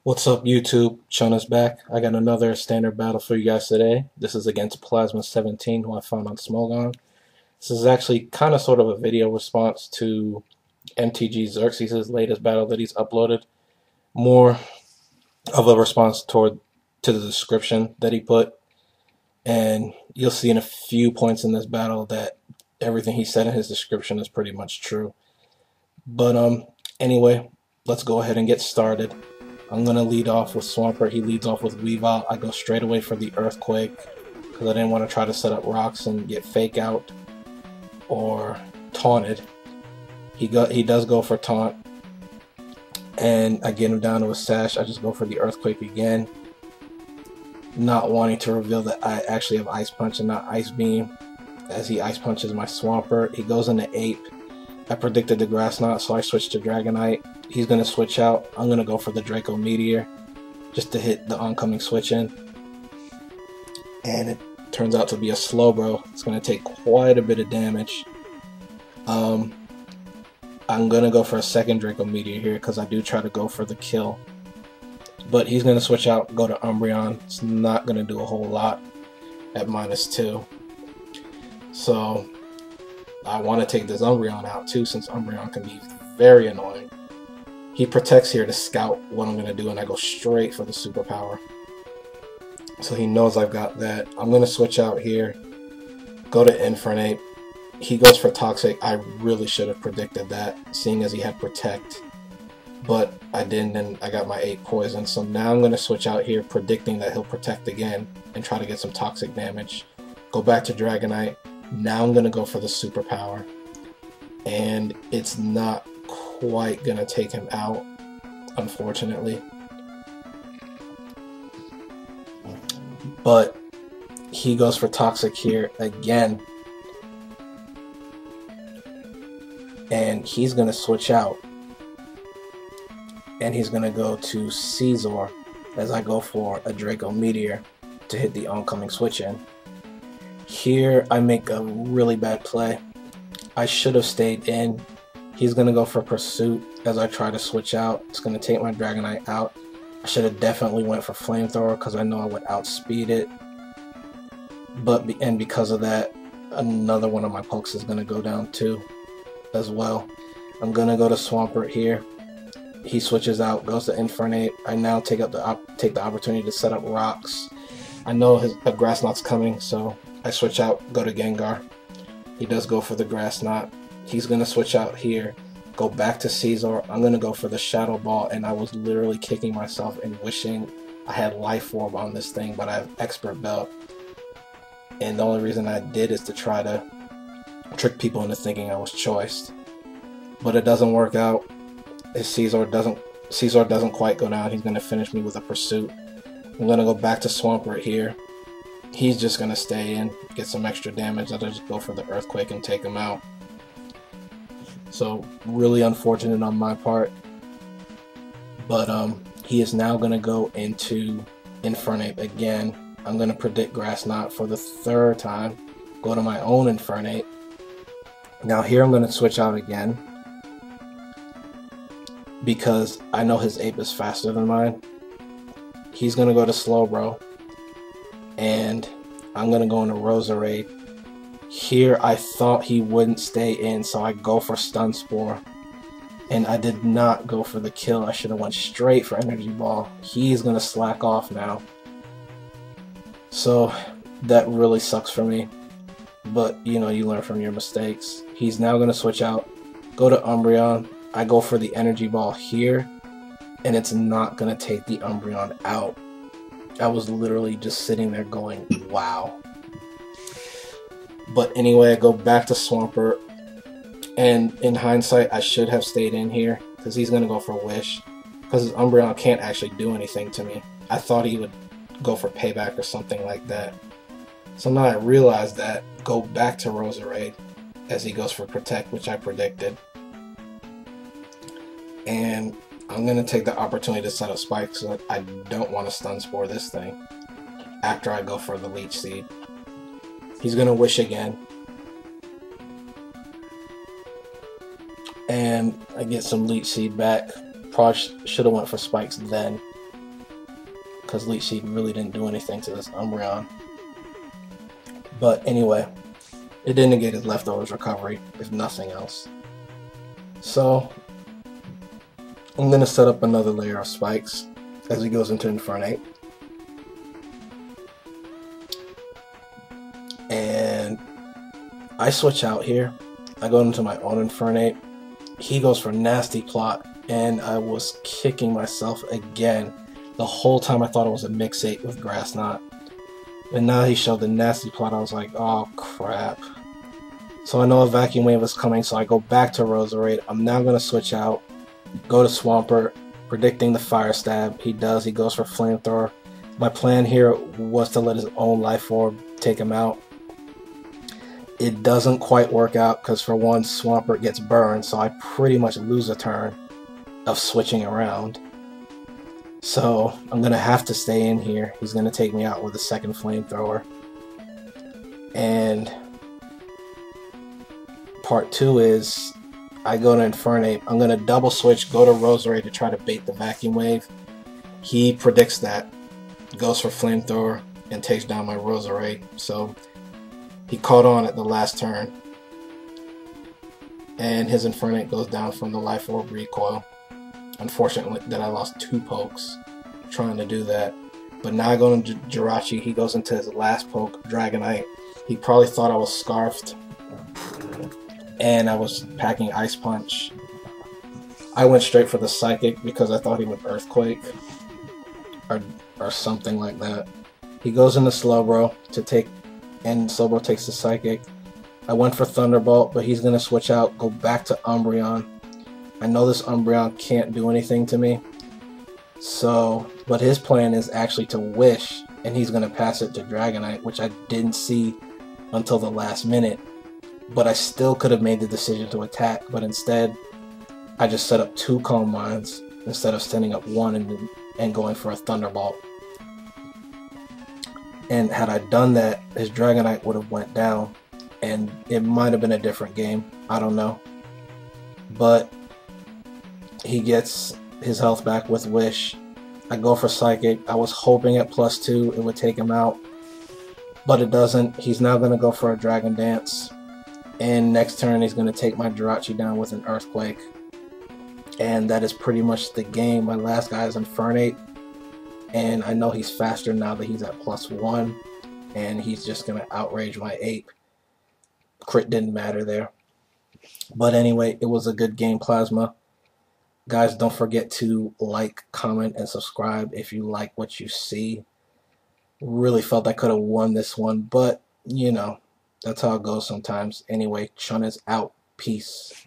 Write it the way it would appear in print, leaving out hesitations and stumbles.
What's up, YouTube? Chun is back. I got another standard battle for you guys today. This is against Plasma17, who I found on Smogon. This is actually kind of sort of a video response to MTG Xerxes' latest battle that he's uploaded. More of a response to the description that he put. And you'll see in a few points in this battle that everything he said in his description is pretty much true. But anyway, let's go ahead and get started. I'm going to lead off with Swampert. He leads off with Weavile. I go straight away for the Earthquake because I didn't want to try to set up rocks and get fake out or taunted. He does go for taunt, and I get him down to a sash. I just go for the Earthquake again, not wanting to reveal that I actually have Ice Punch and not Ice Beam, as he Ice Punches my Swampert. He goes into Ape. I predicted the Grass Knot, so I switched to Dragonite. He's going to switch out. I'm going to go for the Draco Meteor just to hit the oncoming switch in. And it turns out to be a Slowbro. It's going to take quite a bit of damage. I'm going to go for a second Draco Meteor here because I do try to go for the kill. But he's going to switch out, go to Umbreon. It's not going to do a whole lot at -2. So I want to take this Umbreon out too, since Umbreon can be very annoying. He protects here to scout what I'm going to do, and I go straight for the superpower. So he knows I've got that. I'm going to switch out here, go to Infernape. He goes for Toxic. I really should have predicted that, seeing as he had Protect. But I didn't, and I got my 8 Poison. So now I'm going to switch out here, predicting that he'll Protect again, and try to get some Toxic damage. Go back to Dragonite. Now I'm going to go for the superpower. And it's not quite going to take him out, unfortunately. But he goes for Toxic here again. And he's going to switch out. And he's going to go to Scizor as I go for a Draco Meteor to hit the oncoming switch in. Here I make a really bad play. I should have stayed in. He's going to go for Pursuit as I try to switch out. It's going to take my Dragonite out. I should have definitely went for Flamethrower because I know I would outspeed it. And because of that, another one of my pokes is going to go down too as well. I'm going to go to Swampert here. He switches out, goes to Infernape. I now take the opportunity to set up rocks. I know a Grass Knot's coming, so I switch out, go to Gengar. He does go for the Grass Knot. He's going to switch out here, go back to Scizor. I'm going to go for the Shadow Ball, and I was literally kicking myself and wishing I had Life Orb on this thing, but I have Expert Belt. And the only reason I did is to try to trick people into thinking I was choiced. But it doesn't work out. Scizor doesn't quite go down. He's going to finish me with a Pursuit. I'm going to go back to Swampert here. He's just going to stay in, get some extra damage. I'll just go for the Earthquake and take him out. So, really unfortunate on my part. But he is now going to go into Infernape again. I'm going to predict Grass Knot for the 3rd time. Go to my own Infernape. Now here I'm going to switch out again, because I know his Ape is faster than mine. He's going to go to Slowbro. And I'm going to go into Roserade. Here I thought he wouldn't stay in, so I go for Stun Spore. And I did not go for the kill. I should have went straight for Energy Ball. He's going to slack off now. So that really sucks for me. But, you know, you learn from your mistakes. He's now going to switch out, go to Umbreon. I go for the Energy Ball here, and it's not going to take the Umbreon out. I was literally just sitting there going, wow. But anyway, I go back to Swampert, and in hindsight, I should have stayed in here, because he's going to go for Wish, because his Umbreon can't actually do anything to me. I thought he would go for Payback or something like that. So now I realize that, go back to Roserade, as he goes for Protect, which I predicted. And I'm going to take the opportunity to set up Spikes, so I don't want to Stun Spore this thing after I go for the Leech Seed. He's going to Wish again. And I get some Leech Seed back. Probably should have went for Spikes then. because Leech Seed really didn't do anything to this Umbreon. But anyway, it did negate his leftovers recovery, if nothing else. So I'm going to set up another layer of spikes as he goes into Infernape. And I switch out here. I go into my own Infernape. He goes for Nasty Plot, and I was kicking myself again. The whole time I thought it was a Mix-8 with Grass Knot. And now he showed the Nasty Plot. I was like, oh crap. So I know a Vacuum Wave is coming, so I go back to Roserade. I'm now going to switch out, go to Swampert, predicting the Fire Stab. He does. He goes for Flamethrower. My plan here was to let his own Life Orb take him out. It doesn't quite work out because, for one, Swampert gets burned, so I pretty much lose a turn of switching around. So I'm going to have to stay in here. He's going to take me out with a second Flamethrower. And part 2 is I go to Infernape. I'm going to double switch, go to Roserade to try to bait the Vacuum Wave. He predicts that, goes for Flamethrower, and takes down my Roserade. So he caught on at the last turn. And his Infernape goes down from the Life Orb recoil. Unfortunately that I lost 2 pokes trying to do that. But now I go into Jirachi. He goes into his last poke, Dragonite. He probably thought I was Scarfed, and I was packing Ice Punch. I went straight for the Psychic because I thought he would Earthquake or something like that. He goes into Slowbro to take, and Slowbro takes the Psychic. I went for Thunderbolt, but he's going to switch out, go back to Umbreon. I know this Umbreon can't do anything to me. So, but his plan is actually to Wish, and he's going to pass it to Dragonite, which I didn't see until the last minute. But I still could have made the decision to attack, but instead I just set up 2 Calm Minds instead of sending up 1 and going for a Thunderbolt. And had I done that, his Dragonite would have went down, and it might have been a different game. I don't know. But he gets his health back with Wish. I go for Psychic. I was hoping at +2 it would take him out, but it doesn't. He's now going to go for a Dragon Dance. And next turn he's going to take my Jirachi down with an Earthquake. And that is pretty much the game. My last guy is Infernape. And I know he's faster now that he's at +1. And he's just going to outrage my Ape. Crit didn't matter there. But anyway, it was a good game, Plasma. Guys, don't forget to like, comment, and subscribe if you like what you see. Really felt I could have won this one, but, you know, that's how it goes sometimes. Anyway, Chun is out. Peace.